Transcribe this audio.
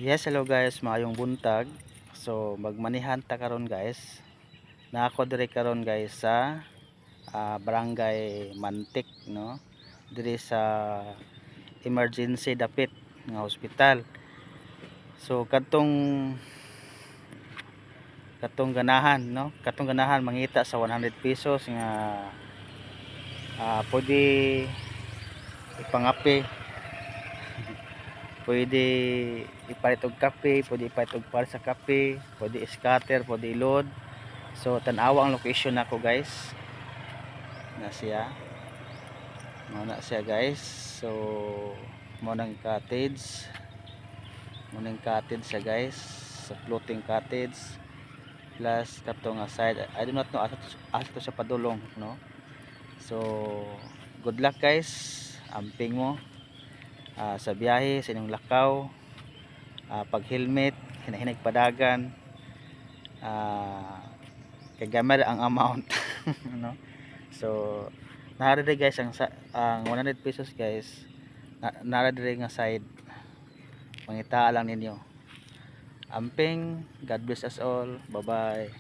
Yes, hello guys, maayong buntag. So magmanihan ta karon guys. Naako diri karon guys sa Barangay Mantik, no. Diri sa emergency dapit nga hospital. So katong ganahan, no. Katong ganahan mangita sa 100 pesos nga pwede ipangapi, pwede ipalit og kape, pwede ipalit og para sa kape, pwede scatter, pwede ilod. So tan-awa ang location nako guys. Na siya. Muna siya guys. So munang cottage. Munang cottage siya guys. Sa floating cottage. Plus katong side. I do not know asa to siya padulong, no. So good luck guys. Amping mo sa biyahe sa inyong lakaw. Pag helmet, hinahinag padagan. Kay gamay ang amount no. So nara diri guys ang 100 pesos guys. Nara diri nga side. Mangita lang ninyo. Amping, God bless us all. Bye bye.